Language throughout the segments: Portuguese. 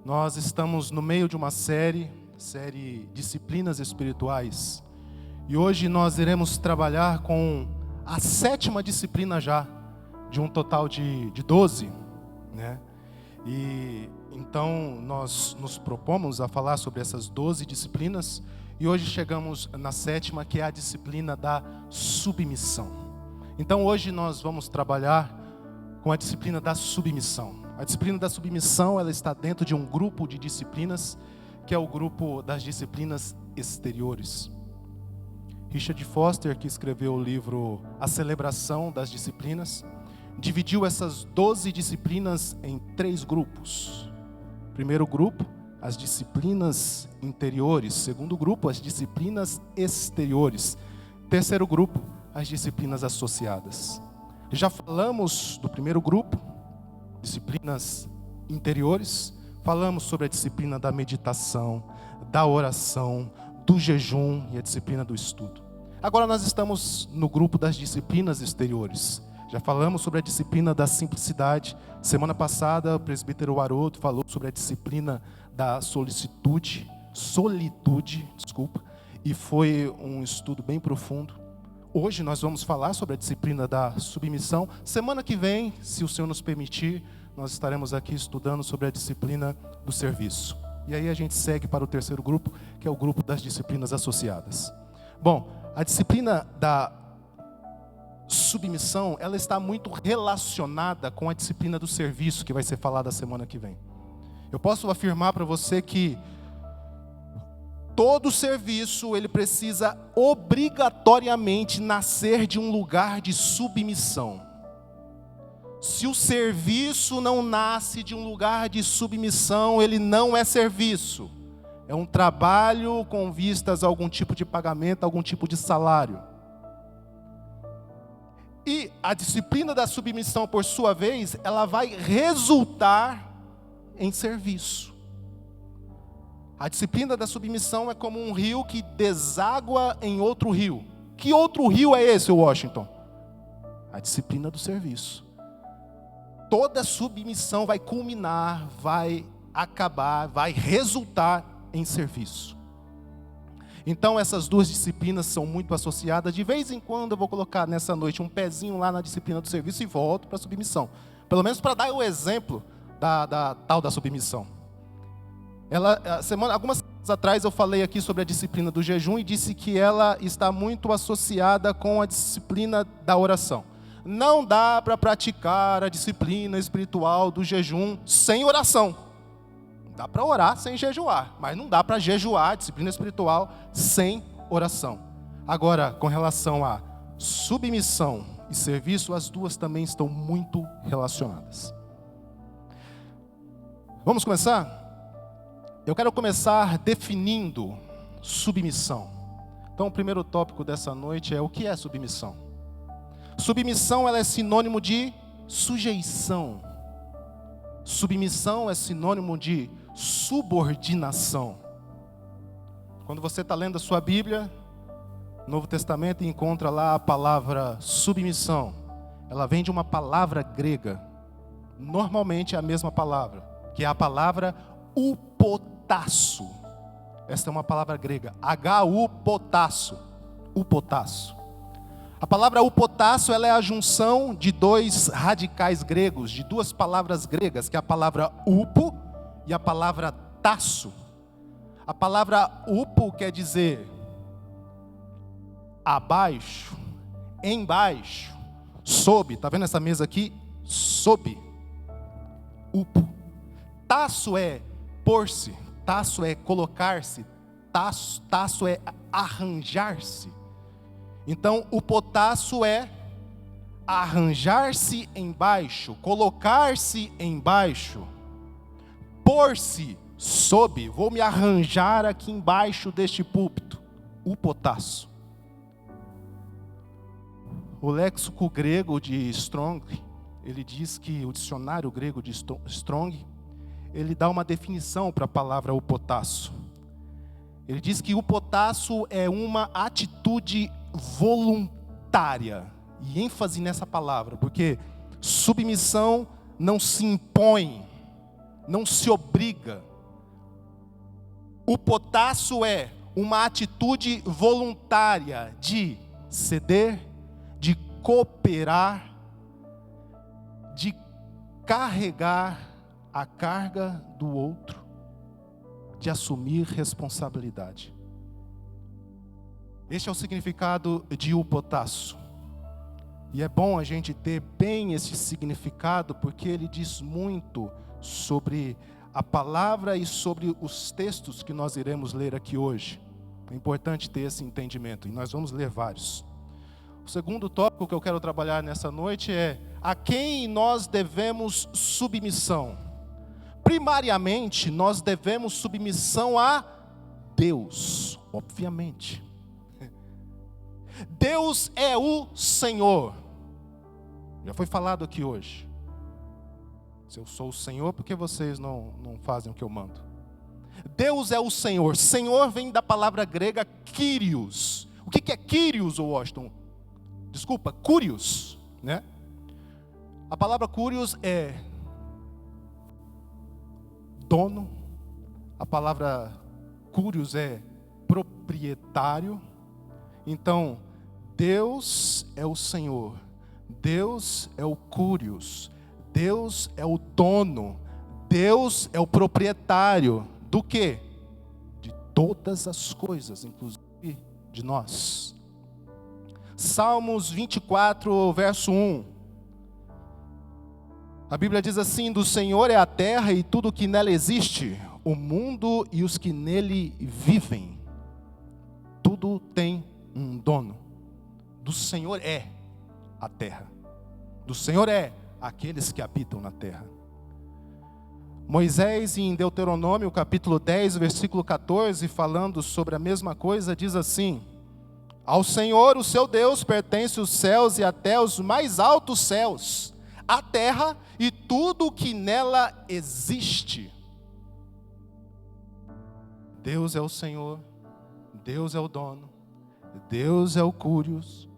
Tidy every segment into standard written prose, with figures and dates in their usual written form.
Nós estamos no meio de uma série Disciplinas Espirituais. E hoje nós iremos trabalhar com a 7ª disciplina já, de um total de 12, né? E então nós nos propomos a falar sobre essas 12 disciplinas. E hoje chegamos na 7ª, que é a disciplina da submissão. Então hoje nós vamos trabalhar com a disciplina da submissão. A disciplina da submissão, ela está dentro de um grupo de disciplinas, que é o grupo das disciplinas exteriores. Richard Foster, que escreveu o livro A Celebração das Disciplinas, dividiu essas 12 disciplinas em 3 grupos. Primeiro grupo, as disciplinas interiores. Segundo grupo, as disciplinas exteriores. Terceiro grupo, as disciplinas associadas. Já falamos do primeiro grupo, disciplinas interiores. Falamos sobre a disciplina da meditação, da oração, do jejum e a disciplina do estudo. Agora nós estamos no grupo das disciplinas exteriores. Já falamos sobre a disciplina da simplicidade. Semana passada o presbítero Haroldo falou sobre a disciplina da solitude, e foi um estudo bem profundo. Hoje nós vamos falar sobre a disciplina da submissão. Semana que vem, se o Senhor nos permitir, nós estaremos aqui estudando sobre a disciplina do serviço. E aí a gente segue para o terceiro grupo, que é o grupo das disciplinas associadas. Bom, a disciplina da submissão, ela está muito relacionada com a disciplina do serviço, que vai ser falada semana que vem. Eu posso afirmar para você que todo serviço, ele precisa obrigatoriamente nascer de um lugar de submissão. Se o serviço não nasce de um lugar de submissão, ele não é serviço. É um trabalho com vistas a algum tipo de pagamento, algum tipo de salário. E a disciplina da submissão, por sua vez, ela vai resultar em serviço. A disciplina da submissão é como um rio que deságua em outro rio. Que outro rio é esse, Washington? A disciplina do serviço. Toda submissão vai culminar, vai acabar, vai resultar em serviço. Então essas duas disciplinas são muito associadas. De vez em quando eu vou colocar nessa noite um pezinho lá na disciplina do serviço e volto para a submissão. Pelo menos para dar o exemplo da tal da submissão. Algumas semanas atrás eu falei aqui sobre a disciplina do jejum e disse que ela está muito associada com a disciplina da oração. Não dá para praticar a disciplina espiritual do jejum sem oração. Dá para orar sem jejuar, mas não dá para jejuar a disciplina espiritual sem oração. Agora, com relação a submissão e serviço, as duas também estão muito relacionadas. Vamos começar? Eu quero começar definindo submissão. Então, o primeiro tópico dessa noite é o que é submissão. Submissão, ela é sinônimo de sujeição. Submissão é sinônimo de subordinação. Quando você está lendo a sua Bíblia, Novo Testamento, e encontra lá a palavra submissão. Ela vem de uma palavra grega. Normalmente é a mesma palavra, que é a palavra upotasso. Esta é uma palavra grega, H-U-potasso, upotasso. A palavra upotasso, ela é a junção de 2 radicais gregos, de 2 palavras gregas, que é a palavra upo e a palavra tasso. A palavra upo quer dizer abaixo, embaixo, sob. Está vendo essa mesa aqui? Sob. Upo. Tasso é pôr-se, tasso é colocar-se, tasso é arranjar-se. Então, o potasso é arranjar-se embaixo, colocar-se embaixo, pôr-se sob. Vou me arranjar aqui embaixo deste púlpito. O potasso. O léxico grego de Strong, ele diz que o dicionário grego de Strong, ele dá uma definição para a palavra upotasso. Ele diz que o upotasso é uma atitude voluntária. E ênfase nessa palavra, porque submissão não se impõe, não se obriga. O potássio é uma atitude voluntária de ceder, de cooperar, de carregar a carga do outro, de assumir responsabilidade. Este é o significado de o potássio. E é bom a gente ter bem esse significado, porque ele diz muito sobre a palavra e sobre os textos que nós iremos ler aqui hoje. É importante ter esse entendimento, e nós vamos ler vários. O segundo tópico que eu quero trabalhar nessa noite é: a quem nós devemos submissão? Primariamente, nós devemos submissão a Deus, obviamente. Deus é o Senhor. Já foi falado aqui hoje. Se eu sou o Senhor, por que vocês não fazem o que eu mando? Deus é o Senhor. Senhor vem da palavra grega Kyrios. O que é Kyrios, Washington? Desculpa, Curios, né? A palavra Curios é dono. A palavra Curios é proprietário. Então, Deus é o Senhor. Deus é o Curios. Deus é o dono. Deus é o proprietário do quê? De todas as coisas, inclusive de nós. Salmos 24, verso 1. A Bíblia diz assim: do Senhor é a terra e tudo que nela existe, o mundo e os que nele vivem. Tudo tem um dono. Do Senhor é a terra. Do Senhor é aqueles que habitam na terra. Moisés, em Deuteronômio, capítulo 10, versículo 14, falando sobre a mesma coisa, diz assim: ao Senhor, o seu Deus, pertence os céus e até os mais altos céus, a terra e tudo o que nela existe. Deus é o Senhor, Deus é o dono, Deus é o Curios,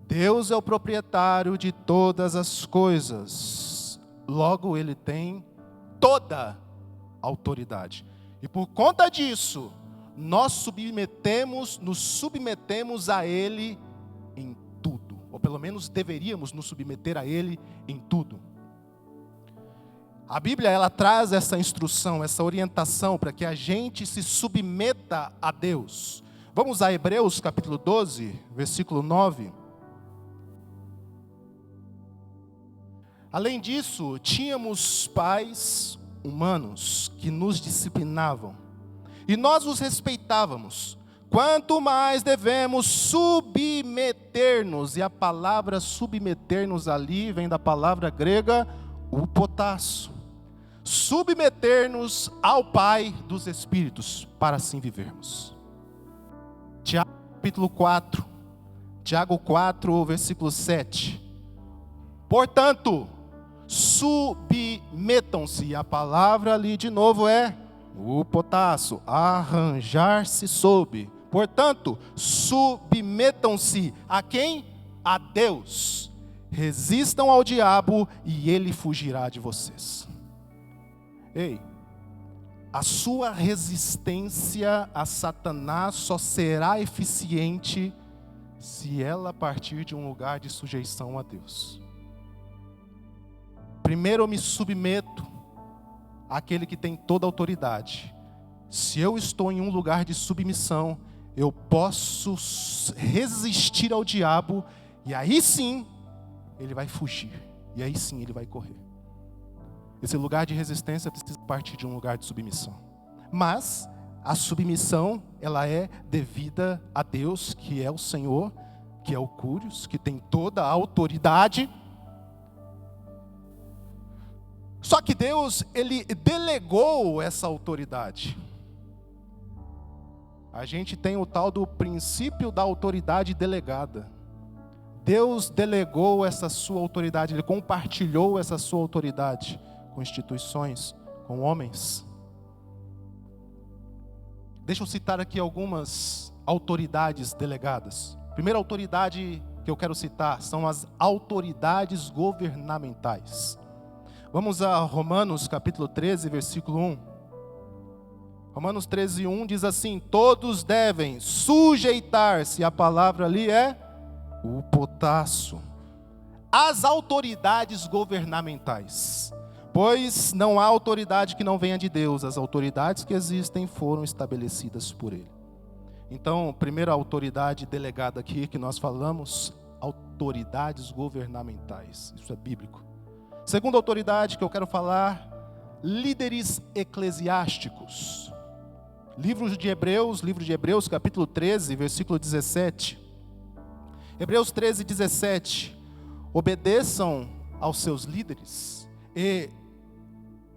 Deus é o proprietário de todas as coisas. Logo, Ele tem toda a autoridade. E por conta disso, nós nos submetemos a Ele em tudo. Ou pelo menos deveríamos nos submeter a Ele em tudo. A Bíblia, ela traz essa instrução, essa orientação para que a gente se submeta a Deus. Vamos a Hebreus capítulo 12, versículo 9. Além disso, tínhamos pais humanos que nos disciplinavam, e nós os respeitávamos. Quanto mais devemos submeter-nos, e a palavra submeter-nos ali vem da palavra grega upotássio. Submeter-nos ao Pai dos Espíritos, para assim vivermos. Tiago capítulo 4, Tiago 4, versículo 7. Portanto, submetam-se, a palavra ali de novo é o potássio, arranjar-se sob. Portanto, submetam-se a quem? A Deus. Resistam ao diabo e ele fugirá de vocês. Ei, a sua resistência a Satanás só será eficiente se ela partir de um lugar de sujeição a Deus. Primeiro eu me submeto àquele que tem toda a autoridade. Se eu estou em um lugar de submissão, eu posso resistir ao diabo, e aí sim, ele vai fugir, e aí sim ele vai correr. Esse lugar de resistência precisa partir de um lugar de submissão. Mas a submissão, ela é devida a Deus, que é o Senhor, que é o Curios, que tem toda a autoridade. Só que Deus, Ele delegou essa autoridade. A gente tem o tal do princípio da autoridade delegada. Deus delegou essa sua autoridade, Ele compartilhou essa sua autoridade com instituições, com homens. Deixa eu citar aqui algumas autoridades delegadas. A primeira autoridade que eu quero citar são as autoridades governamentais. Vamos a Romanos capítulo 13, versículo 1. Romanos 13:1 diz assim: todos devem sujeitar-se, a palavra ali é o potasso, às autoridades governamentais, pois não há autoridade que não venha de Deus, as autoridades que existem foram estabelecidas por Ele. Então, primeira autoridade delegada aqui que nós falamos, autoridades governamentais, isso é bíblico. Segunda autoridade que eu quero falar, líderes eclesiásticos. Livro de Hebreus, capítulo 13, versículo 17. Hebreus 13, 17. Obedeçam aos seus líderes e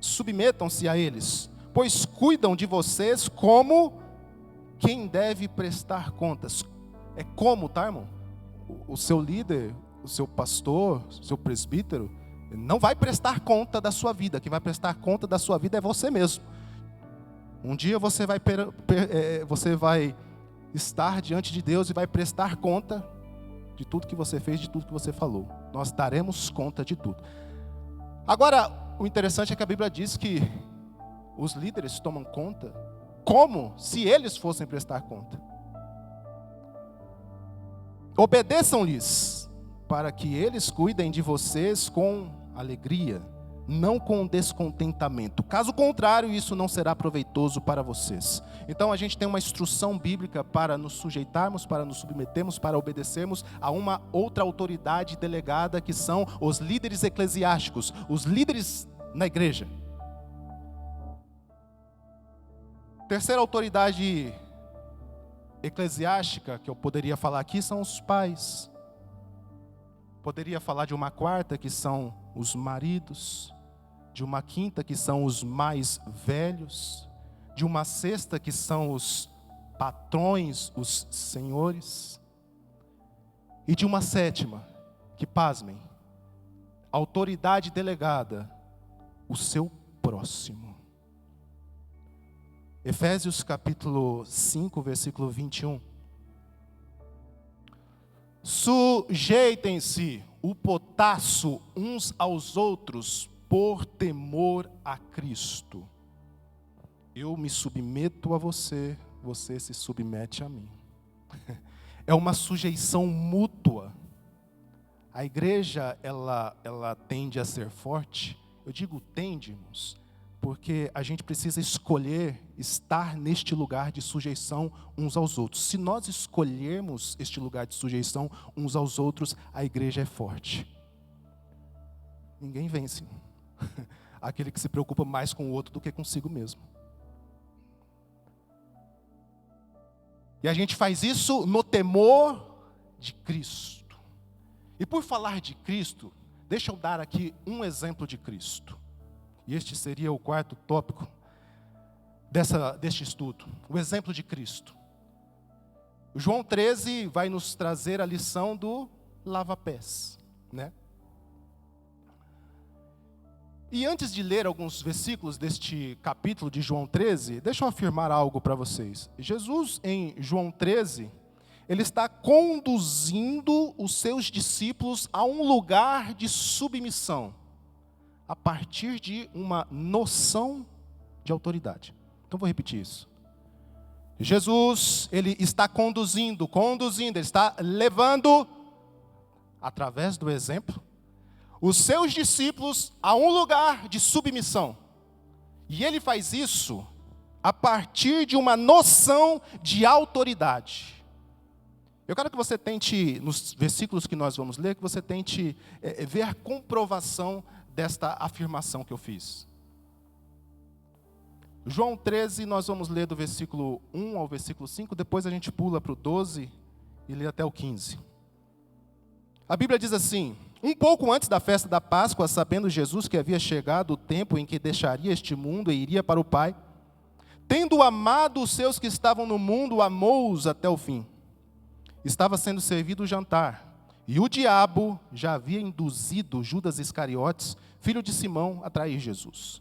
submetam-se a eles, pois cuidam de vocês como quem deve prestar contas. É como, tá, irmão? O seu líder, o seu pastor, o seu presbítero, não vai prestar conta da sua vida. Quem vai prestar conta da sua vida é você mesmo. Um dia você vai estar diante de Deus e vai prestar conta de tudo que você fez, de tudo que você falou. Nós daremos conta de tudo. Agora, o interessante é que a Bíblia diz que os líderes tomam conta como se eles fossem prestar conta. Obedeçam-lhes, para que eles cuidem de vocês com alegria, não com descontentamento. Caso contrário, isso não será proveitoso para vocês. Então a gente tem uma instrução bíblica para nos sujeitarmos, para nos submetermos, para obedecermos a uma outra autoridade delegada, que são os líderes eclesiásticos, os líderes na igreja. Terceira autoridade eclesiástica que eu poderia falar aqui são os pais. Poderia falar de uma quarta, que são os maridos, de uma quinta, que são os mais velhos, de uma sexta, que são os patrões, os senhores, e de uma sétima, que, pasmem, autoridade delegada, o seu próximo. Efésios capítulo 5, versículo 21. Sujeitem-se, o potasso, uns aos outros, por temor a Cristo. Eu me submeto a você, você se submete a mim. É uma sujeição mútua. A igreja, ela tende a ser forte. Eu digo tende, irmãos, porque a gente precisa escolher estar neste lugar de sujeição uns aos outros. Se nós escolhermos este lugar de sujeição uns aos outros, a igreja é forte. Ninguém vence aquele que se preocupa mais com o outro do que consigo mesmo. E a gente faz isso no temor de Cristo. E por falar de Cristo, deixa eu dar aqui um exemplo de Cristo. E este seria o quarto tópico deste estudo, o exemplo de Cristo. João 13 vai nos trazer a lição do lava-pés, né? E antes de ler alguns versículos deste capítulo de João 13, deixa eu afirmar algo para vocês. Jesus, em João 13, ele está conduzindo os seus discípulos a um lugar de submissão, a partir de uma noção de autoridade. Então vou repetir isso. Jesus, ele está conduzindo, ele está levando, através do exemplo, os seus discípulos a um lugar de submissão. E ele faz isso a partir de uma noção de autoridade. Eu quero que você tente, nos versículos que nós vamos ler, que você tente ver a comprovação desta afirmação que eu fiz. João 13, nós vamos ler do versículo 1 ao versículo 5, depois a gente pula para o 12 e lê até o 15. A Bíblia diz assim: um pouco antes da festa da Páscoa, sabendo Jesus que havia chegado o tempo em que deixaria este mundo e iria para o Pai, tendo amado os seus que estavam no mundo, amou-os até o fim. Estava sendo servido o jantar, e o diabo já havia induzido Judas Iscariotes, filho de Simão, a trair Jesus.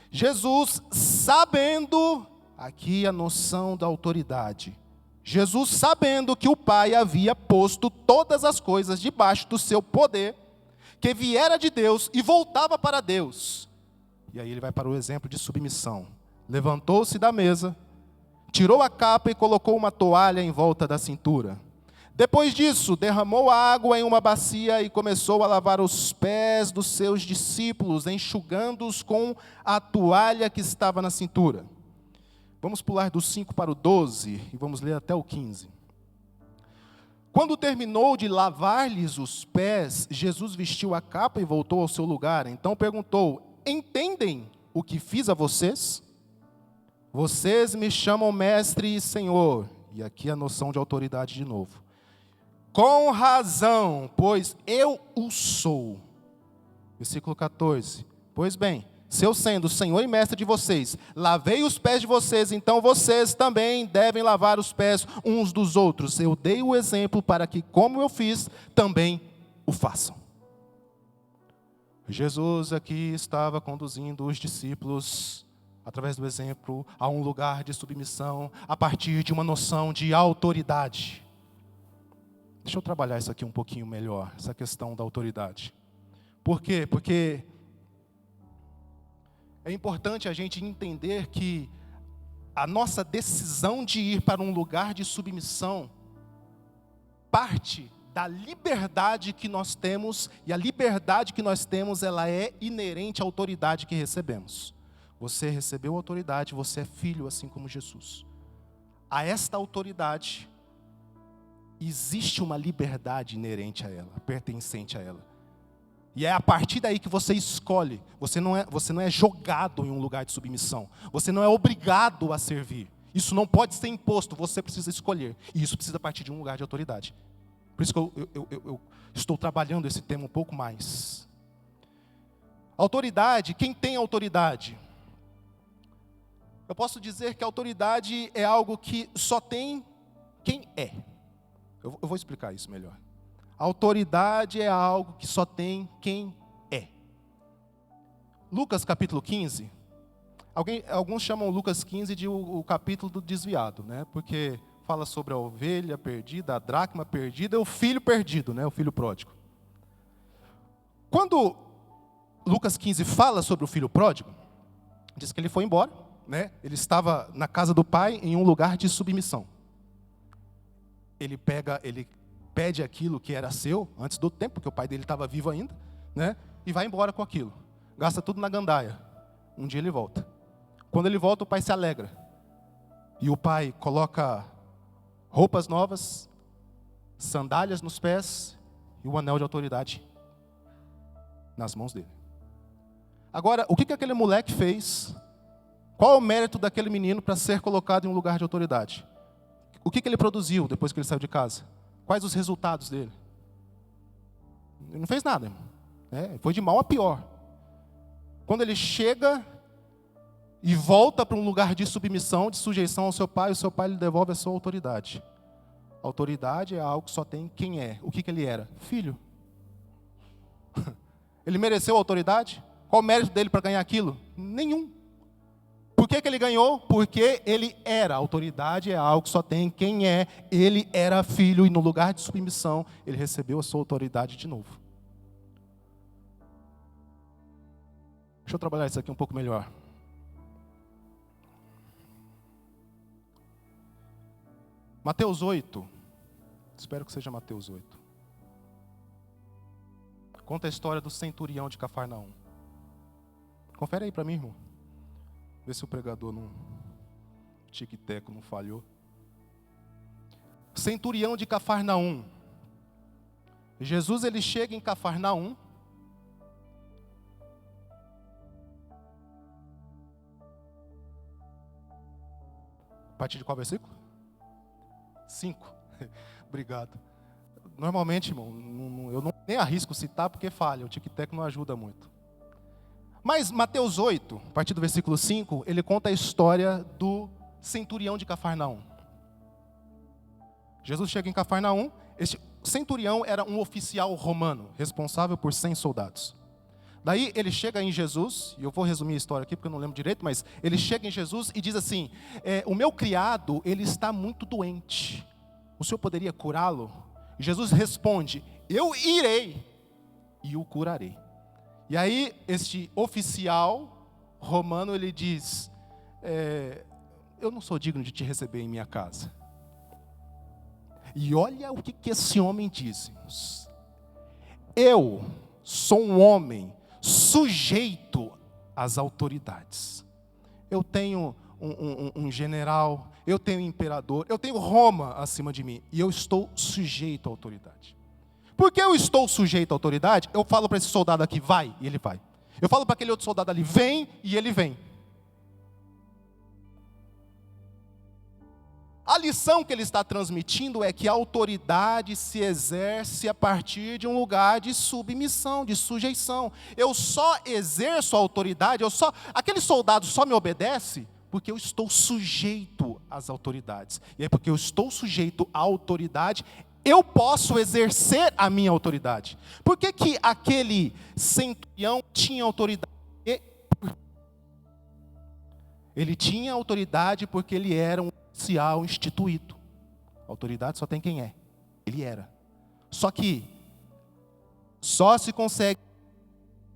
Jesus, sabendo, aqui a noção da autoridade, Jesus, sabendo que o Pai havia posto todas as coisas debaixo do seu poder, que viera de Deus e voltava para Deus. E aí ele vai para o exemplo de submissão. Levantou-se da mesa, tirou a capa e colocou uma toalha em volta da cintura. Depois disso, derramou água em uma bacia e começou a lavar os pés dos seus discípulos, enxugando-os com a toalha que estava na cintura. Vamos pular do 5 para o 12 e vamos ler até o 15. Quando terminou de lavar-lhes os pés, Jesus vestiu a capa e voltou ao seu lugar. Então perguntou: entendem o que fiz a vocês? Vocês me chamam mestre e senhor. E aqui a noção de autoridade de novo. Com razão, pois eu o sou. Versículo 14. Pois bem, se eu sendo senhor e mestre de vocês, lavei os pés de vocês, então vocês também devem lavar os pés uns dos outros. Eu dei o exemplo para que, como eu fiz, também o façam. Jesus aqui estava conduzindo os discípulos, através do exemplo, a um lugar de submissão, a partir de uma noção de autoridade. Deixa eu trabalhar isso aqui um pouquinho melhor, essa questão da autoridade. Por quê? Porque é importante a gente entender que a nossa decisão de ir para um lugar de submissão parte da liberdade que nós temos, e a liberdade que nós temos, ela é inerente à autoridade que recebemos. Você recebeu autoridade, você é filho assim como Jesus. A esta autoridade existe uma liberdade inerente a ela, pertencente a ela. E é a partir daí que você escolhe. Você não é jogado em um lugar de submissão. Você não é obrigado a servir. Isso não pode ser imposto, você precisa escolher. E isso precisa partir de um lugar de autoridade. Por isso que eu estou trabalhando esse tema um pouco mais. Autoridade, quem tem autoridade? Eu posso dizer que a autoridade é algo que só tem quem é. Eu vou explicar isso melhor. A autoridade é algo que só tem quem é. Lucas capítulo 15. Alguns chamam Lucas 15 de o capítulo do desviado, né? Porque fala sobre a ovelha perdida, a dracma perdida e o filho perdido, né? O filho pródigo. Quando Lucas 15 fala sobre o filho pródigo, diz que ele foi embora, né? Ele estava na casa do pai em um lugar de submissão. Ele pede aquilo que era seu, antes do tempo, porque o pai dele estava vivo ainda, né? E vai embora com aquilo. Gasta tudo na gandaia. Um dia ele volta. Quando ele volta, o pai se alegra. E o pai coloca roupas novas, sandálias nos pés e o anel de autoridade nas mãos dele. Agora, o que aquele moleque fez? Qual é o mérito daquele menino para ser colocado em um lugar de autoridade? O que ele produziu depois que ele saiu de casa? Quais os resultados dele? Ele não fez nada, irmão. Foi de mal a pior. Quando ele chega e volta para um lugar de submissão, de sujeição ao seu pai, o seu pai lhe devolve a sua autoridade. Autoridade é algo que só tem quem é. O que ele era? Filho. Ele mereceu autoridade? Qual o mérito dele para ganhar aquilo? Nenhum. Por que ele ganhou? Porque ele era. Autoridade é algo que só tem quem é. Ele era filho e no lugar de submissão, ele recebeu a sua autoridade de novo. Deixa eu trabalhar isso aqui um pouco melhor. Mateus 8. Espero que seja Mateus 8. Conta a história do centurião de Cafarnaum. Confere aí para mim, irmão. Vê se o pregador não... tic-teco não falhou. Centurião de Cafarnaum. Jesus, ele chega em Cafarnaum. A partir de qual versículo? 5. Obrigado. Normalmente, irmão, eu nem arrisco citar porque falha. O tic-tac não ajuda muito. Mas Mateus 8, a partir do versículo 5, ele conta a história do centurião de Cafarnaum. Jesus chega em Cafarnaum. Este centurião era um oficial romano, responsável por 100 soldados. Daí ele chega em Jesus, e eu vou resumir a história aqui porque eu não lembro direito, mas ele chega em Jesus e diz assim: o meu criado, ele está muito doente. O senhor poderia curá-lo? E Jesus responde: eu irei e o curarei. E aí este oficial romano, ele diz: eu não sou digno de te receber em minha casa. E olha o que esse homem diz. Eu sou um homem sujeito às autoridades. Eu tenho um general, eu tenho um imperador, eu tenho Roma acima de mim. E eu estou sujeito à autoridade. Porque eu estou sujeito à autoridade, eu falo para esse soldado aqui, vai, e ele vai. Eu falo para aquele outro soldado ali, vem, e ele vem. A lição que ele está transmitindo é que a autoridade se exerce a partir de um lugar de submissão, de sujeição. Eu só exerço a autoridade, aquele soldado só me obedece porque eu estou sujeito às autoridades. E é porque eu estou sujeito à autoridade, eu posso exercer a minha autoridade. Por que que aquele centurião tinha autoridade? Ele tinha autoridade porque ele era um oficial instituído. Autoridade só tem quem é. Ele era. Só que só se consegue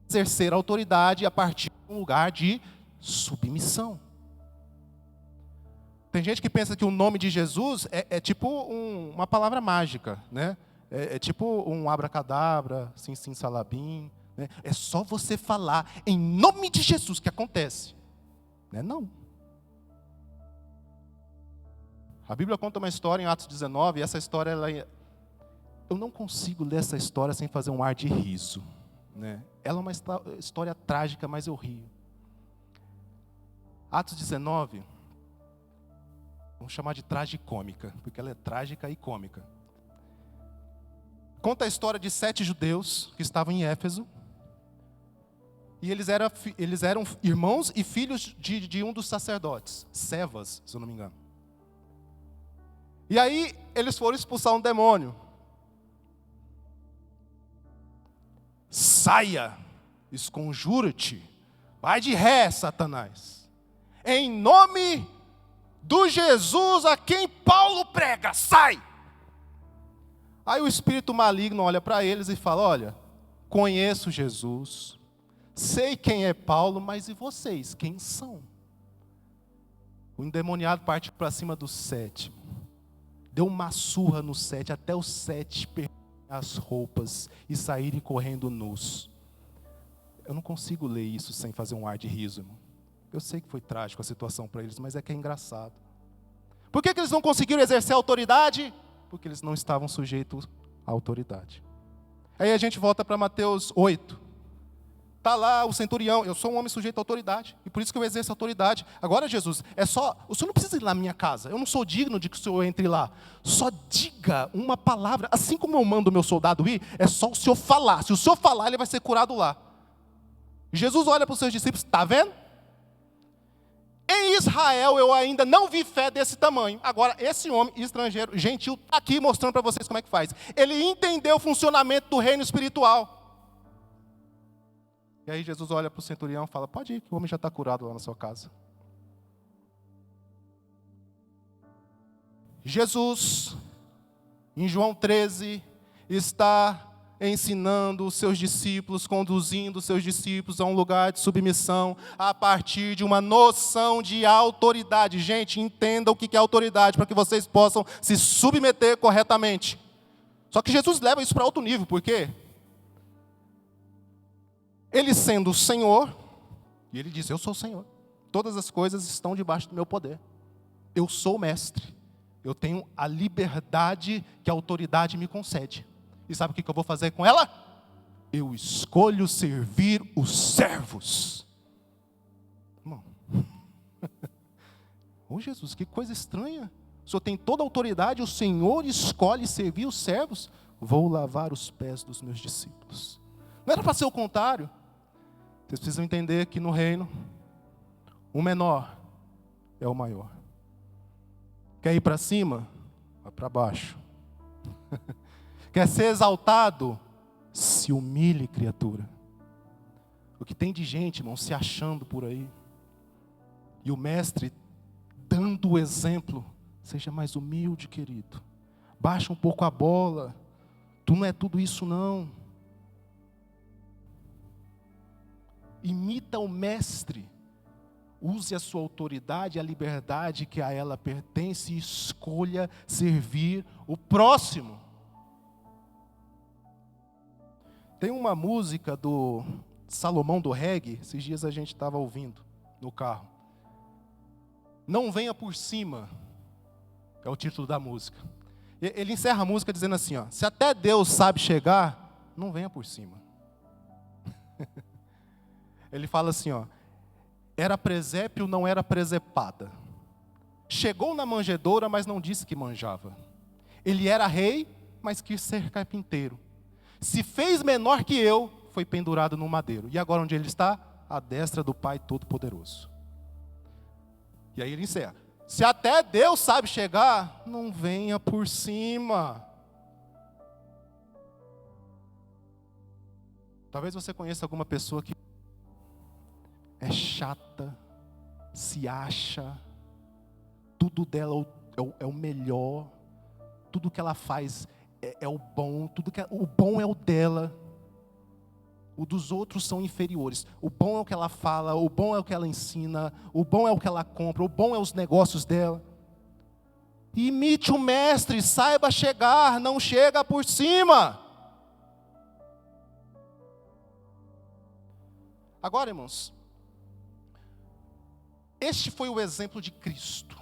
exercer a autoridade a partir de um lugar de submissão. Tem gente que pensa que o nome de Jesus é tipo uma palavra mágica, né? É tipo um abracadabra, sim, sim, salabim. Né? É só você falar em nome de Jesus que acontece. Não. A Bíblia conta uma história em Atos 19, e essa história, eu não consigo ler essa história sem fazer um ar de riso. Né? Ela é uma história trágica, mas eu rio. Atos 19, vamos chamar de tragicômica, porque ela é trágica e cômica. Conta a história de 7 judeus que estavam em Éfeso, e eles eram irmãos e filhos de um dos sacerdotes, Cefas, se eu não me engano. E aí, eles foram expulsar um demônio. Saia, esconjura-te, vai de ré, Satanás. Em nome do Jesus a quem Paulo prega, sai! Aí o espírito maligno olha para eles e fala, olha, conheço Jesus, sei quem é Paulo, mas e vocês, quem são? O endemoniado parte para cima do 7. Deu uma surra no 7, até os 7 perderem as roupas e saírem correndo nus. Eu não consigo ler isso sem fazer um ar de riso, irmão. Eu sei que foi trágico a situação para eles, mas é que é engraçado. Por que eles não conseguiram exercer a autoridade? Porque eles não estavam sujeitos à autoridade. Aí a gente volta para Mateus 8. Está lá o centurião, eu sou um homem sujeito à autoridade, e por isso que eu exerço a autoridade. Agora, Jesus, o senhor não precisa ir lá na minha casa, eu não sou digno de que o senhor entre lá. Só diga uma palavra, assim como eu mando o meu soldado ir, é só o senhor falar. Se o senhor falar, ele vai ser curado lá. Jesus olha para os seus discípulos, está vendo? Em Israel eu ainda não vi fé desse tamanho. Agora, esse homem estrangeiro, gentil, está aqui mostrando para vocês como é que faz. Ele entendeu o funcionamento do reino espiritual. E aí Jesus olha para o centurião e fala, pode ir, que o homem já está curado lá na sua casa. Jesus, em João 13, está ensinando os seus discípulos, conduzindo os seus discípulos a um lugar de submissão, a partir de uma noção de autoridade. Gente, entenda o que é autoridade, para que vocês possam se submeter corretamente. Só que Jesus leva isso para outro nível, por quê? Ele sendo o Senhor, e ele diz, eu sou o Senhor. Todas as coisas estão debaixo do meu poder. Eu sou o mestre. Eu tenho a liberdade que a autoridade me concede. E sabe o que eu vou fazer com ela? Eu escolho servir os servos. Irmão. Ô Jesus, que coisa estranha. O Senhor tem toda a autoridade, o Senhor escolhe servir os servos. Vou lavar os pés dos meus discípulos. Não era para ser o contrário. Vocês precisam entender que no reino, o menor é o maior. Quer ir para cima? Vai para baixo. Quer ser exaltado? Se humilhe, criatura. O que tem de gente, irmão, se achando por aí. E o mestre dando o exemplo. Seja mais humilde, querido. Baixa um pouco a bola. Tu não é tudo isso, não. Imita o mestre. use a sua autoridade e a liberdade que a ela pertence e escolha servir o próximo. Tem uma música do Salomão do reggae, esses dias a gente estava ouvindo no carro. Não venha por cima, é o título da música. Ele encerra a música dizendo assim, ó, se até Deus sabe chegar, não venha por cima. Ele fala assim, ó, era presépio, não era presepada. Chegou na manjedoura, mas não disse que manjava. Ele era rei, mas quis ser carpinteiro. Se fez menor que eu, foi pendurado no madeiro. E agora onde ele está? À destra do Pai Todo-Poderoso. E aí ele encerra. Se até Deus sabe chegar, não venha por cima. Talvez você conheça alguma pessoa que é chata, se acha, tudo dela é o melhor, tudo que ela faz é o bom, o bom é o dela, o dos outros são inferiores. O bom é o que ela fala, o bom é o que ela ensina, o bom é o que ela compra, o bom é os negócios dela. Imite o mestre, saiba chegar, não chega por cima. Agora, irmãos, este foi o exemplo de Cristo.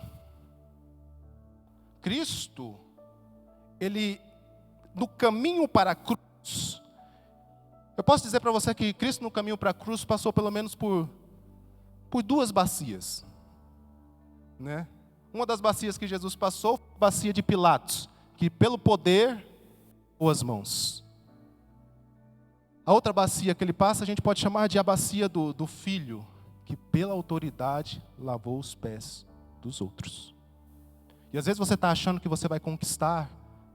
Cristo, ele, no caminho para a cruz, eu posso dizer para você que Cristo no caminho para a cruz passou pelo menos por duas bacias, né? Uma das bacias que Jesus passou foi a bacia de Pilatos, que pelo poder, lavou as mãos. A outra bacia que ele passa, a gente pode chamar de a bacia do Filho, que pela autoridade lavou os pés dos outros. E às vezes você está achando que você vai conquistar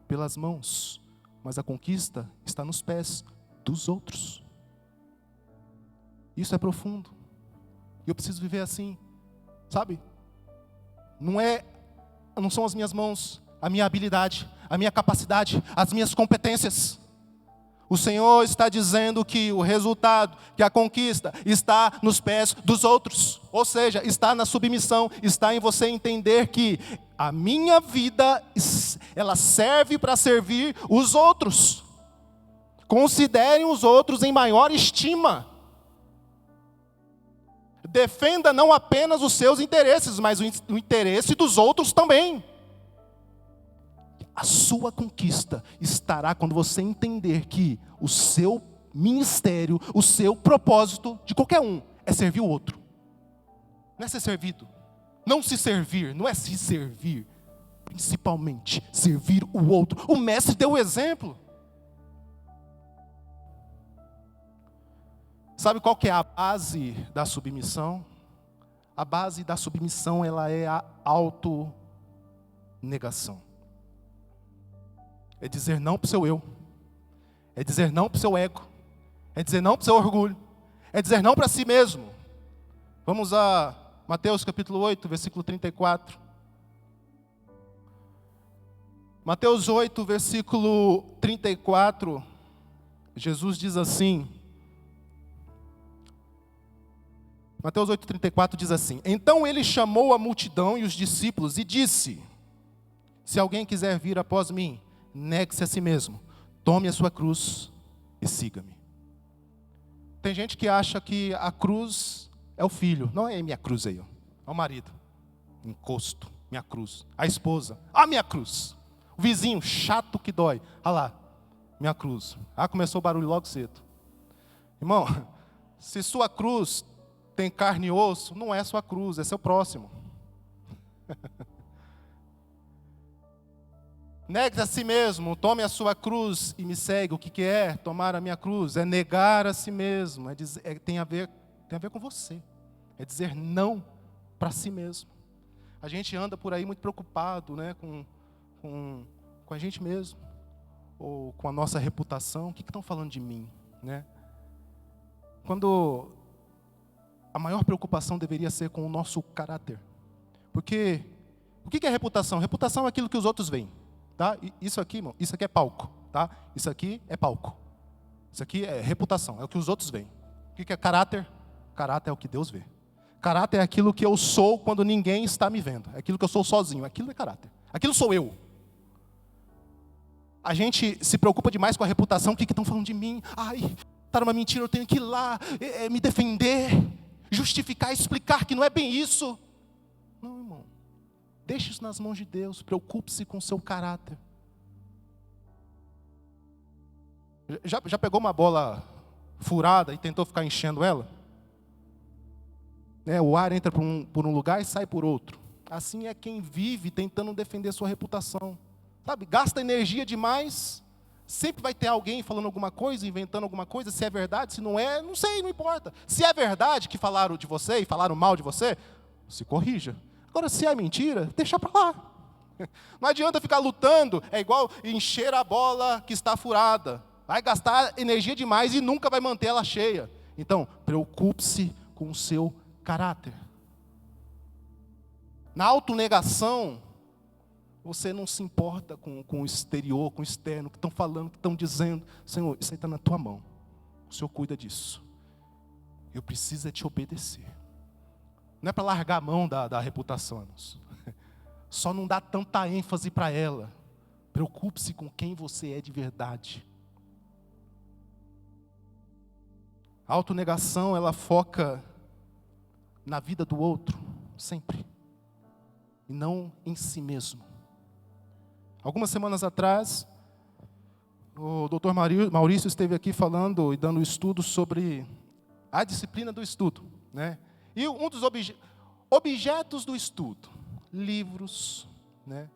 pelas mãos, mas a conquista está nos pés dos outros. Isso é profundo. E eu preciso viver assim, sabe? Não são as minhas mãos, a minha habilidade, a minha capacidade, as minhas competências. O Senhor está dizendo que o resultado, que a conquista está nos pés dos outros. Ou seja, está na submissão, está em você entender que a minha vida, ela serve para servir os outros. Considerem os outros em maior estima. Defenda não apenas os seus interesses, mas o interesse dos outros também. A sua conquista estará quando você entender que o seu ministério, o seu propósito, de qualquer um, é servir o outro. Não é ser servido. Não se servir, não é se servir. Principalmente, servir o outro. O mestre deu o exemplo. Sabe qual que é a base da submissão? A base da submissão, ela é a autonegação. É dizer não para o seu eu. É dizer não para o seu ego. É dizer não para o seu orgulho. É dizer não para si mesmo. Vamos a Mateus capítulo 8, versículo 34. Mateus 8, versículo 34. Jesus diz assim. Mateus 8, 34 diz assim. Então ele chamou a multidão e os discípulos e disse: se alguém quiser vir após mim, negue-se a si mesmo, tome a sua cruz e siga-me. Tem gente que acha que a cruz é o filho. Não é minha cruz aí, ó. É o marido. Encosto, minha cruz. A esposa, a minha cruz. O vizinho, chato que dói. Olha lá, minha cruz. Começou o barulho logo cedo. Irmão, se sua cruz tem carne e osso, não é sua cruz, é seu próximo. Negue a si mesmo, tome a sua cruz e me segue. O que é tomar a minha cruz? É negar a si mesmo, tem a ver com você. É dizer não para si mesmo. A gente anda por aí muito preocupado, né, com a gente mesmo, ou com a nossa reputação. O que estão falando de mim, né? Quando a maior preocupação deveria ser com o nosso caráter. Porque o que é reputação? Reputação é aquilo que os outros veem. Tá? Isso aqui, irmão, isso aqui é palco, tá? Isso aqui é palco. Isso aqui é reputação, é o que os outros veem. O que é caráter? Caráter é o que Deus vê. Caráter é aquilo que eu sou quando ninguém está me vendo. É aquilo que eu sou sozinho. Aquilo é caráter. Aquilo sou eu. A gente se preocupa demais com a reputação. O que estão falando de mim? Ai, tá uma mentira, eu tenho que ir lá, me defender, justificar, explicar que não é bem isso. Não, irmão. Deixe isso nas mãos de Deus. Preocupe-se com o seu caráter. Já pegou uma bola furada e tentou ficar enchendo ela? O ar entra por um lugar e sai por outro. Assim é quem vive tentando defender sua reputação. Sabe, gasta energia demais. Sempre vai ter alguém falando alguma coisa, inventando alguma coisa. Se é verdade, se não é, não sei, não importa. Se é verdade que falaram de você e falaram mal de você, se corrija. Agora, se é mentira, deixa para lá. Não adianta ficar lutando. É igual encher a bola que está furada. Vai gastar energia demais e nunca vai manter ela cheia. Então, preocupe-se com o seu caráter. Na autonegação, você não se importa com o exterior, com o externo, que estão falando, que estão dizendo. Senhor, isso aí está na tua mão. O Senhor cuida disso. Eu preciso te obedecer. Não é para largar a mão da reputação, irmãos. Só não dá tanta ênfase para ela. Preocupe-se com quem você é de verdade. A autonegação, ela foca na vida do outro, sempre. E não em si mesmo. Algumas semanas atrás, o Dr. Maurício esteve aqui falando e dando estudo sobre a disciplina do estudo, né? E um dos objetos do estudo, livros, né?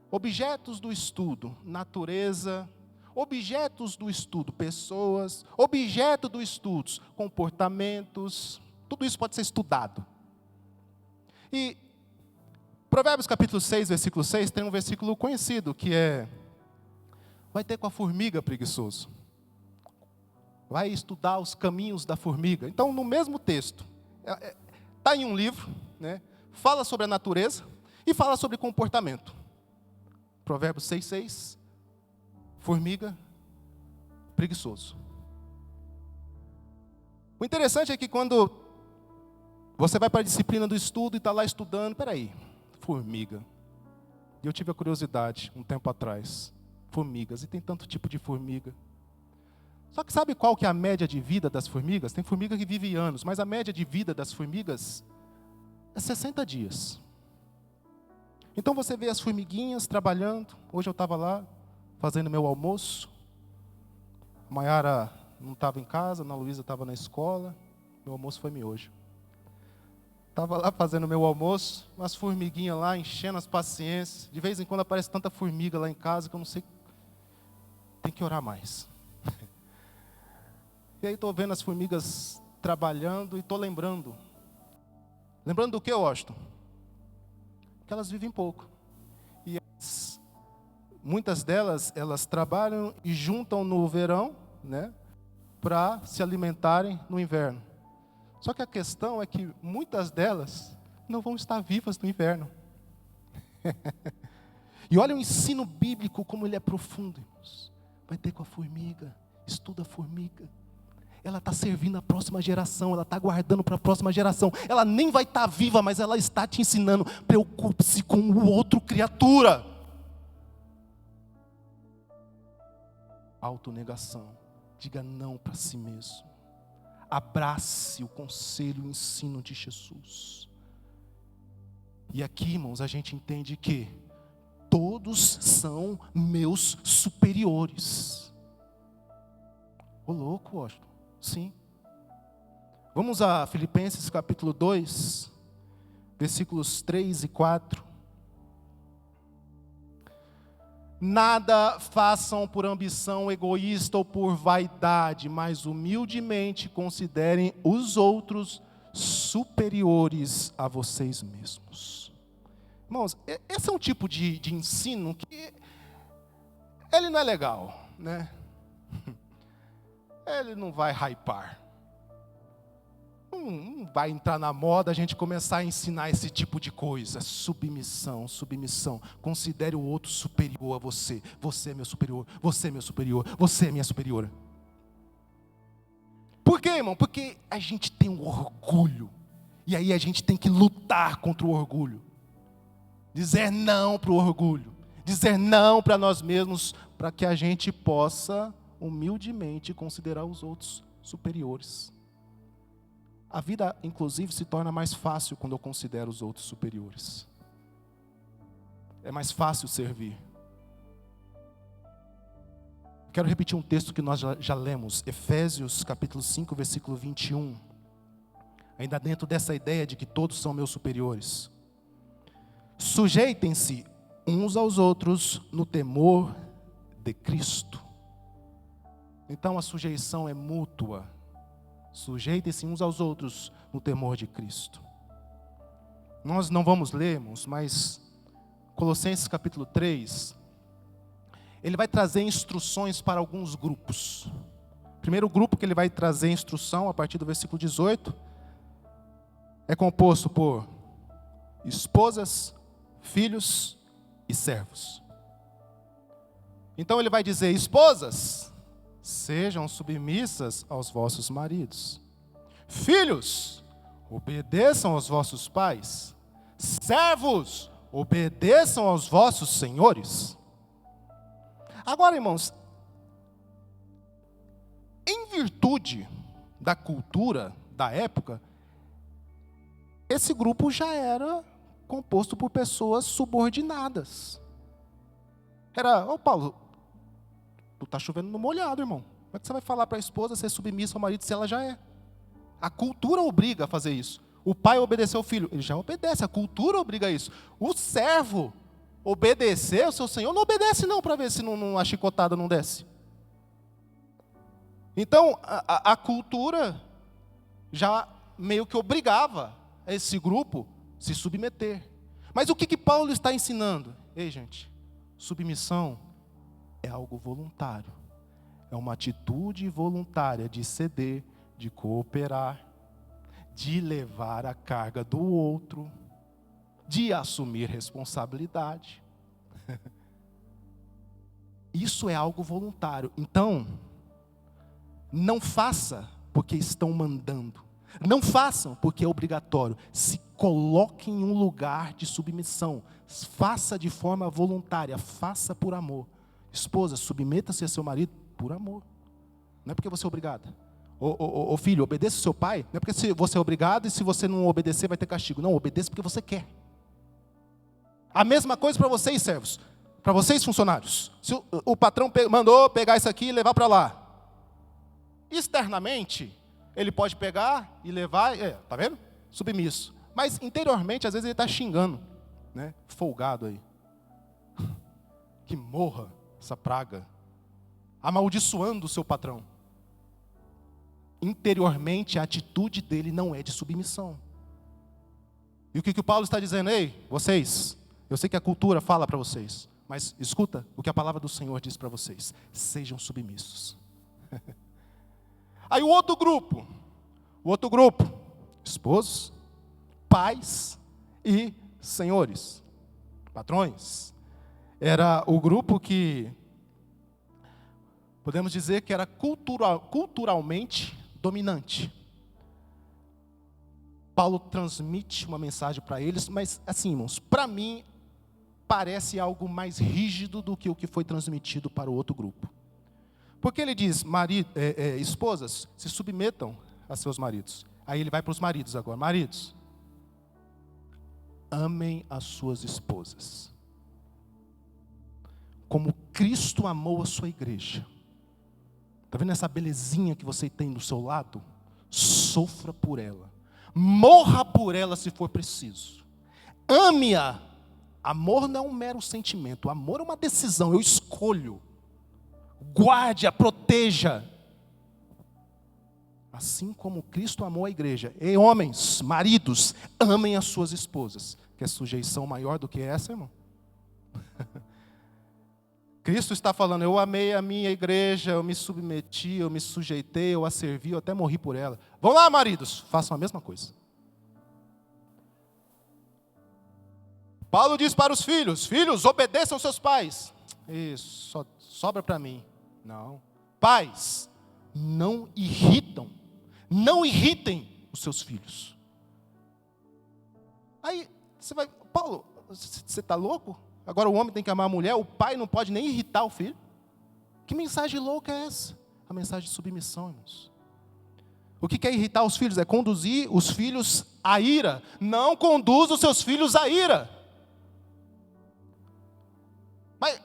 Objetos do estudo, natureza. Objetos do estudo, pessoas. Objeto do estudo, comportamentos. Tudo isso pode ser estudado. E Provérbios capítulo 6, versículo 6, tem um versículo conhecido, que é: vai ter com a formiga, preguiçoso. Vai estudar os caminhos da formiga. Então, no mesmo texto, está em um livro, né? Fala sobre a natureza e fala sobre comportamento. Provérbios 6, 6. Formiga, preguiçoso. O interessante é que quando você vai para a disciplina do estudo e está lá estudando, peraí, formiga. E eu tive a curiosidade, um tempo atrás, formigas, e tem tanto tipo de formiga. Só que sabe qual que é a média de vida das formigas? Tem formiga que vive anos, mas a média de vida das formigas é 60 dias. Então você vê as formiguinhas trabalhando. Hoje eu estava lá, fazendo meu almoço. A Maiara não estava em casa, a Ana Luísa estava na escola. Meu almoço foi miojo. Estava lá fazendo meu almoço, umas formiguinhas lá, enchendo as paciências. De vez em quando aparece tanta formiga lá em casa que eu não sei. Tem que orar mais. E aí estou vendo as formigas trabalhando e estou lembrando. Lembrando do que, Washington? Que elas vivem pouco. E muitas delas, elas trabalham e juntam no verão, né, para se alimentarem no inverno. Só que a questão é que muitas delas não vão estar vivas no inverno. E olha o ensino bíblico, como ele é profundo, irmãos. Vai ter com a formiga, estuda a formiga. Ela está servindo a próxima geração, ela está guardando para a próxima geração. Ela nem vai estar viva, mas ela está te ensinando. Preocupe-se com o outro, criatura. Autonegação. Diga não para si mesmo. Abrace o conselho e o ensino de Jesus. E aqui, irmãos, a gente entende que todos são meus superiores. Ô louco, Washington. Sim. Vamos a Filipenses capítulo 2, versículos 3 e 4. Nada façam por ambição egoísta ou por vaidade, mas humildemente considerem os outros superiores a vocês mesmos. Irmãos, esse é um tipo de ensino que ele não é legal, né? Ele não vai hypar. Não vai entrar na moda a gente começar a ensinar esse tipo de coisa. Submissão, submissão. Considere o outro superior a você. Você é meu superior, você é meu superior, você é minha superiora. Por quê, irmão? Porque a gente tem um orgulho. E aí a gente tem que lutar contra o orgulho. Dizer não para o orgulho. Dizer não para nós mesmos, para que a gente possa humildemente considerar os outros superiores. A vida, inclusive, se torna mais fácil quando eu considero os outros superiores. É mais fácil servir. Quero repetir um texto que nós já lemos, Efésios capítulo 5, versículo 21. Ainda dentro dessa ideia de que todos são meus superiores. Sujeitem-se uns aos outros no temor de Cristo. Então a sujeição é mútua. Sujeitem-se uns aos outros no temor de Cristo. Nós não vamos ler, irmãos, mas Colossenses capítulo 3, ele vai trazer instruções para alguns grupos. O primeiro grupo que ele vai trazer instrução, a partir do versículo 18, é composto por esposas, filhos e servos. Então ele vai dizer: esposas, sejam submissas aos vossos maridos. Filhos, obedeçam aos vossos pais. Servos, obedeçam aos vossos senhores. Agora, irmãos, em virtude da cultura da época, esse grupo já era composto por pessoas subordinadas. Era: ô Paulo, tu está chovendo no molhado, irmão. Como é que você vai falar para a esposa ser submissa ao marido se ela já é? A cultura obriga a fazer isso. O pai obedecer ao filho, ele já obedece, a cultura obriga a isso. O servo obedecer ao seu senhor, não obedece não, para ver se a chicotada não desce. Então, a cultura já meio que obrigava esse grupo se submeter. Mas o que Paulo está ensinando? Ei, gente, submissão é algo voluntário. É uma atitude voluntária de ceder, de cooperar, de levar a carga do outro, de assumir responsabilidade. Isso é algo voluntário. Então, não faça porque estão mandando. Não façam porque é obrigatório. Se coloque em um lugar de submissão. Faça de forma voluntária. Faça por amor. Esposa, submeta-se a seu marido por amor. Não é porque você é obrigada. Ô filho, obedeça ao seu pai. Não é porque você é obrigado e se você não obedecer vai ter castigo. Não, obedeça porque você quer. A mesma coisa para vocês, servos. Para vocês, funcionários. Se o patrão mandou pegar isso aqui e levar para lá. Externamente, ele pode pegar e levar, tá vendo? Submisso. Mas interiormente, às vezes ele está xingando, né? Folgado aí. Que morra essa praga. Amaldiçoando o seu patrão. Interiormente, a atitude dele não é de submissão. E o que o Paulo está dizendo? Ei, vocês, eu sei que a cultura fala para vocês, mas escuta o que a palavra do Senhor diz para vocês. Sejam submissos. Aí o outro grupo, esposos, pais e senhores, patrões. Era o grupo que, podemos dizer que era culturalmente dominante. Paulo transmite uma mensagem para eles, mas assim, irmãos, para mim, parece algo mais rígido do que o que foi transmitido para o outro grupo. Porque ele diz: esposas, se submetam a seus maridos. Aí ele vai para os maridos agora. Maridos, amem as suas esposas, como Cristo amou a sua igreja. Está vendo essa belezinha que você tem do seu lado? Sofra por ela. Morra por ela se for preciso. Ame-a. Amor não é um mero sentimento. Amor é uma decisão. Eu escolho. Guarde-a, proteja. Assim como Cristo amou a igreja. E homens, maridos, amem as suas esposas. Quer sujeição maior do que essa, irmão? Cristo está falando: eu amei a minha igreja, eu me submeti, eu me sujeitei, eu a servi, eu até morri por ela. Vão lá, maridos, façam a mesma coisa. Paulo diz para os filhos: filhos, obedeçam aos seus pais. Isso, só sobra para mim. Não. Pais, não irritem os seus filhos. Aí você vai, Paulo, você está louco? Agora o homem tem que amar a mulher, o pai não pode nem irritar o filho? Que mensagem louca é essa? A mensagem de submissão, irmãos. O que é irritar os filhos? É conduzir os filhos à ira. Não conduza os seus filhos à ira. Mas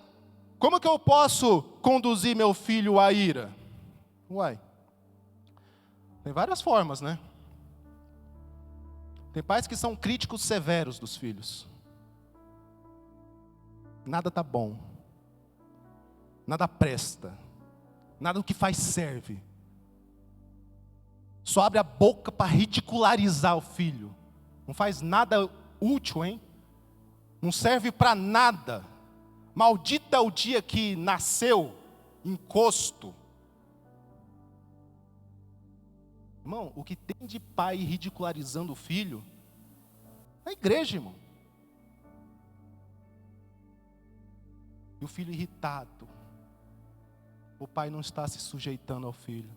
como que eu posso conduzir meu filho à ira? Uai, tem várias formas, né? Tem pais que são críticos severos dos filhos. Nada tá bom. Nada presta. Nada do que faz serve. Só abre a boca para ridicularizar o filho. Não faz nada útil, hein? Não serve para nada. Maldito é o dia que nasceu encosto. Irmão, o que tem de pai ridicularizando o filho? Na igreja, irmão. E o filho irritado. O pai não está se sujeitando ao filho.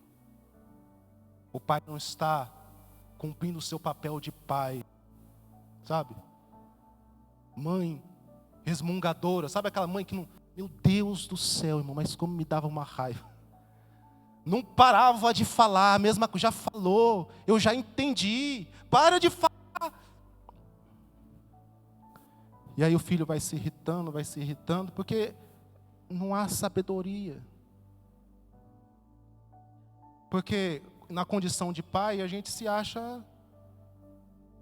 O pai não está cumprindo o seu papel de pai. Sabe? Mãe resmungadora. Sabe aquela mãe que não... Meu Deus do céu, irmão, mas como me dava uma raiva. Não parava de falar, a mesma coisa, já falou, eu já entendi, para de falar. E aí o filho vai se irritando, porque não há sabedoria. Porque na condição de pai, a gente se acha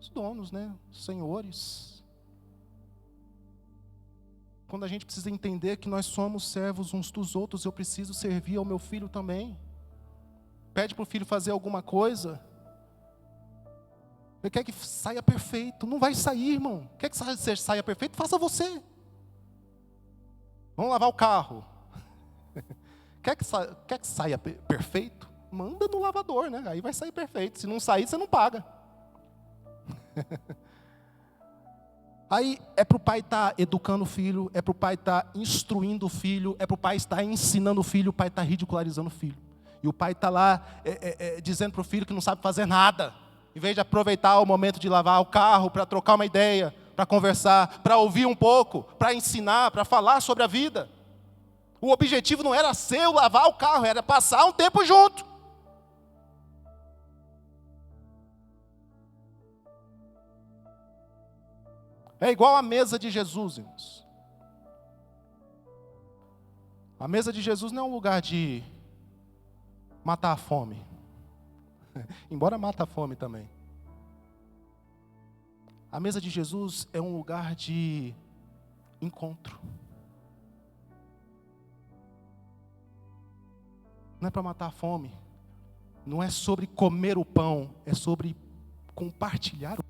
os donos, né? Os senhores. Quando a gente precisa entender que nós somos servos uns dos outros, eu preciso servir ao meu filho também. Pede para o filho fazer alguma coisa. Ele quer que saia perfeito. Não vai sair, irmão. Quer que você saia perfeito? Faça você. Vamos lavar o carro. Quer que saia perfeito? Manda no lavador, né? Aí vai sair perfeito. Se não sair, você não paga. Aí é para o pai estar educando o filho, é para o pai estar instruindo o filho, é para o pai estar ensinando o filho, o pai está ridicularizando o filho. E o pai está lá dizendo para o filho que não sabe fazer nada. Em vez de aproveitar o momento de lavar o carro para trocar uma ideia, para conversar, para ouvir um pouco, para ensinar, para falar sobre a vida. O objetivo não era seu lavar o carro, era passar um tempo junto. É igual a mesa de Jesus, irmãos. A mesa de Jesus não é um lugar de matar a fome. Embora mata a fome também. A mesa de Jesus é um lugar de encontro. Não é para matar a fome. Não é sobre comer o pão. É sobre compartilhar o pão.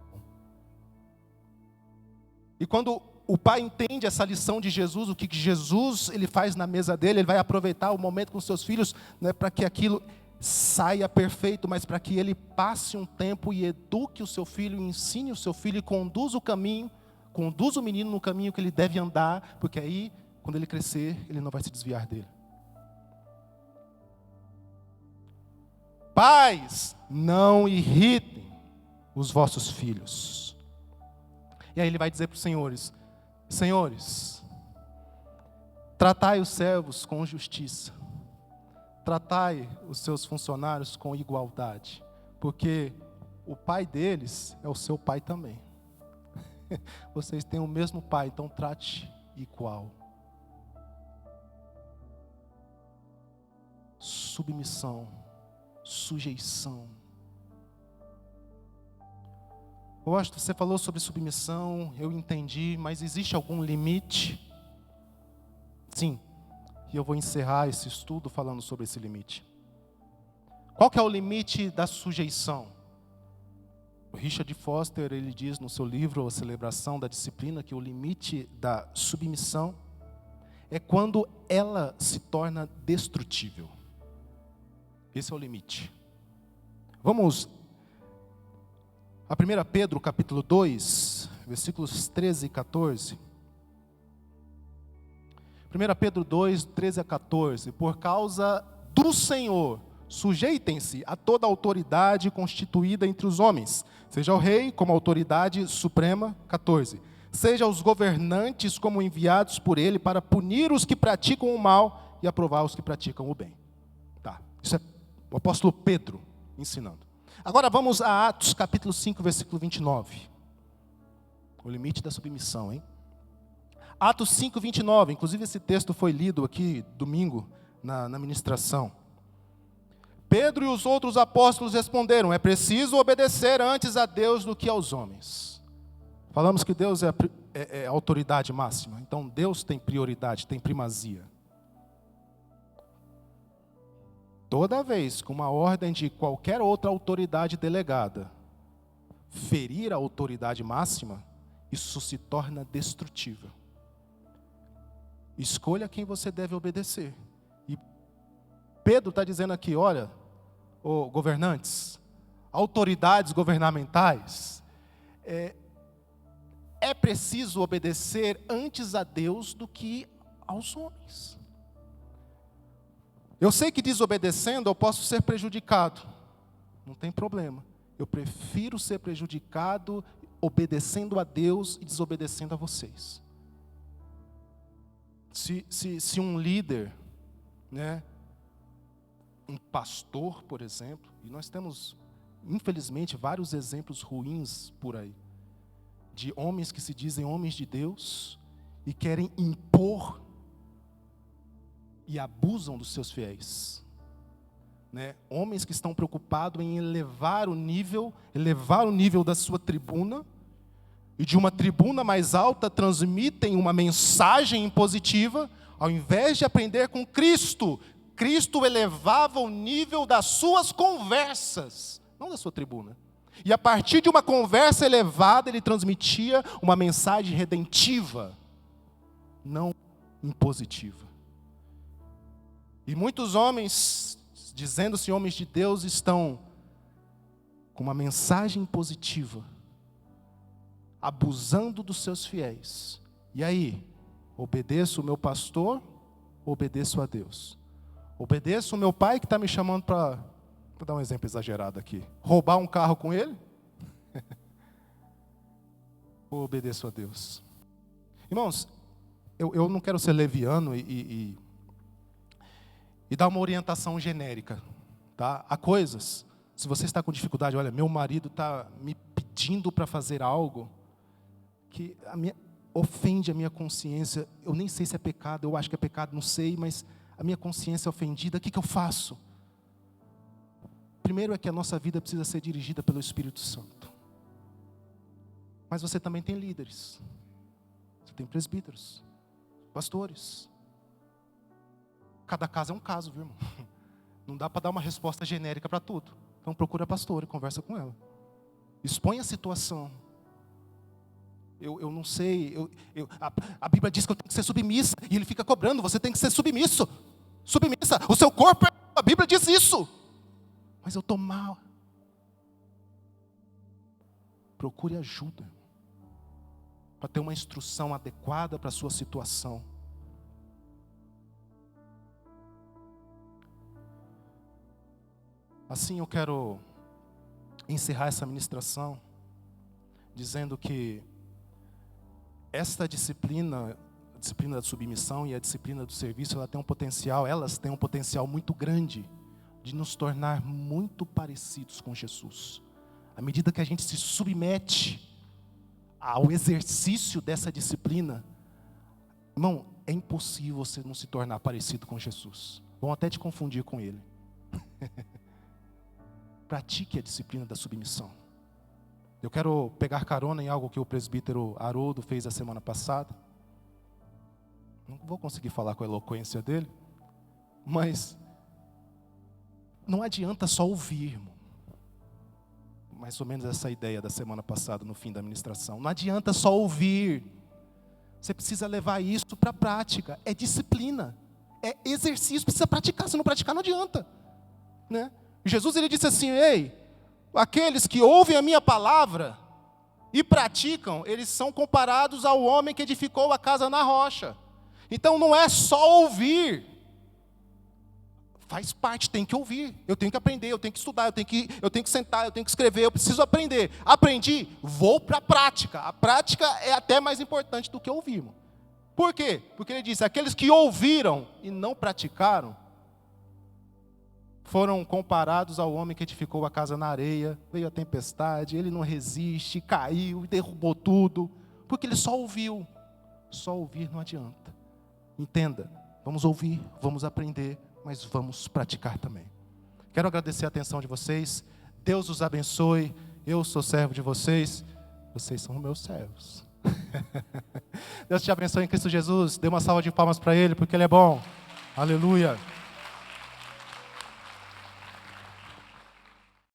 E quando o pai entende essa lição de Jesus, o que Jesus ele faz na mesa dele, ele vai aproveitar o momento com seus filhos, não é para que aquilo saia perfeito, mas para que ele passe um tempo e eduque o seu filho, ensine o seu filho e conduza o menino no caminho que ele deve andar, porque aí, quando ele crescer, ele não vai se desviar dele. Pais, não irritem os vossos filhos. E aí ele vai dizer para os senhores: senhores, tratai os servos com justiça. Tratai os seus funcionários com igualdade, porque o pai deles é o seu pai também. Vocês têm o mesmo pai, então trate igual. Submissão, sujeição. Gosto, você falou sobre submissão, eu entendi, mas existe algum limite? Sim. E eu vou encerrar esse estudo falando sobre esse limite. Qual que é o limite da sujeição? O Richard Foster, ele diz no seu livro A Celebração da Disciplina, que o limite da submissão é quando ela se torna destrutível. Esse é o limite. Vamos a 1 Pedro capítulo 2, versículos 13 e 14. 1 Pedro 2, 13 a 14. Por causa do Senhor, Sujeitem-se a toda autoridade constituída entre os homens, seja o rei como autoridade suprema. 14. Seja os governantes como enviados por ele para punir os que praticam o mal e aprovar os que praticam o bem. Tá, isso é o apóstolo Pedro ensinando. Agora vamos a Atos capítulo 5, versículo 29. O limite da submissão, hein? Atos 5, 29. Inclusive esse texto foi lido aqui domingo na ministração. Pedro e os outros apóstolos responderam: é preciso obedecer antes a Deus do que aos homens. Falamos que Deus é a autoridade máxima. Então Deus tem prioridade, tem primazia. Toda vez que uma ordem de qualquer outra autoridade delegada ferir a autoridade máxima, isso se torna destrutível. Escolha quem você deve obedecer. E Pedro está dizendo aqui, olha, governantes, autoridades governamentais, é preciso obedecer antes a Deus do que aos homens. Eu sei que desobedecendo eu posso ser prejudicado, não tem problema. Eu prefiro ser prejudicado obedecendo a Deus e desobedecendo a vocês. Se um líder, né, um pastor, por exemplo, e nós temos, infelizmente, vários exemplos ruins por aí, de homens que se dizem homens de Deus e querem impor e abusam dos seus fiéis. Né? Homens que estão preocupados em elevar o nível da sua tribuna, e de uma tribuna mais alta transmitem uma mensagem impositiva, ao invés de aprender com Cristo. Cristo elevava o nível das suas conversas, não da sua tribuna. E a partir de uma conversa elevada, ele transmitia uma mensagem redentiva, não impositiva. E muitos homens, dizendo-se homens de Deus, estão com uma mensagem positiva, abusando dos seus fiéis. E aí, obedeço o meu pastor, obedeço a Deus? Obedeço o meu pai que está me chamando para, vou dar um exemplo exagerado aqui, roubar um carro com ele? Ou obedeço a Deus? Irmãos, eu não quero ser leviano e dar uma orientação genérica, tá? Há coisas, se você está com dificuldade, olha, meu marido está me pedindo para fazer algo que ofende a minha consciência, eu nem sei se é pecado, eu acho que é pecado, não sei, mas a minha consciência é ofendida, o que eu faço? Primeiro é que a nossa vida precisa ser dirigida pelo Espírito Santo. Mas você também tem líderes, você tem presbíteros, pastores. Cada caso é um caso, viu, irmão? Não dá para dar uma resposta genérica para tudo. Então procura a pastora e conversa com ela. Expõe a situação. Eu não sei, a Bíblia diz que eu tenho que ser submissa, e ele fica cobrando, você tem que ser submisso, submissa, o seu corpo, a Bíblia diz isso, mas eu estou mal. Procure ajuda, para ter uma instrução adequada para a sua situação. Assim eu quero encerrar essa ministração, dizendo que esta disciplina, a disciplina da submissão e a disciplina do serviço, elas têm um potencial muito grande de nos tornar muito parecidos com Jesus. À medida que a gente se submete ao exercício dessa disciplina, irmão, é impossível você não se tornar parecido com Jesus. Vão até te confundir com Ele. Pratique a disciplina da submissão. Eu quero pegar carona em algo que o presbítero Haroldo fez a semana passada. Não vou conseguir falar com a eloquência dele, mas não adianta só ouvir, irmão. Mais ou menos essa ideia da semana passada, no fim da ministração. Não adianta só ouvir. Você precisa levar isso para a prática. É disciplina, é exercício, precisa praticar. Se não praticar, não adianta, né? Jesus, ele disse assim: ei, aqueles que ouvem a minha palavra e praticam, eles são comparados ao homem que edificou a casa na rocha. Então não é só ouvir. Faz parte, tem que ouvir, eu tenho que aprender, eu tenho que estudar, eu tenho que sentar, eu tenho que escrever, eu preciso aprender. Aprendi, vou para a prática. A prática é até mais importante do que ouvir. Por quê? Porque ele disse, aqueles que ouviram e não praticaram, foram comparados ao homem que edificou a casa na areia, veio a tempestade, ele não resiste, caiu, derrubou tudo, porque ele só ouviu. Só ouvir não adianta. Entenda, vamos ouvir, vamos aprender, mas vamos praticar também. Quero agradecer a atenção de vocês. Deus os abençoe. Eu sou servo de vocês. Vocês são meus servos. Deus te abençoe em Cristo Jesus. Dê uma salva de palmas para Ele, porque Ele é bom. Aleluia.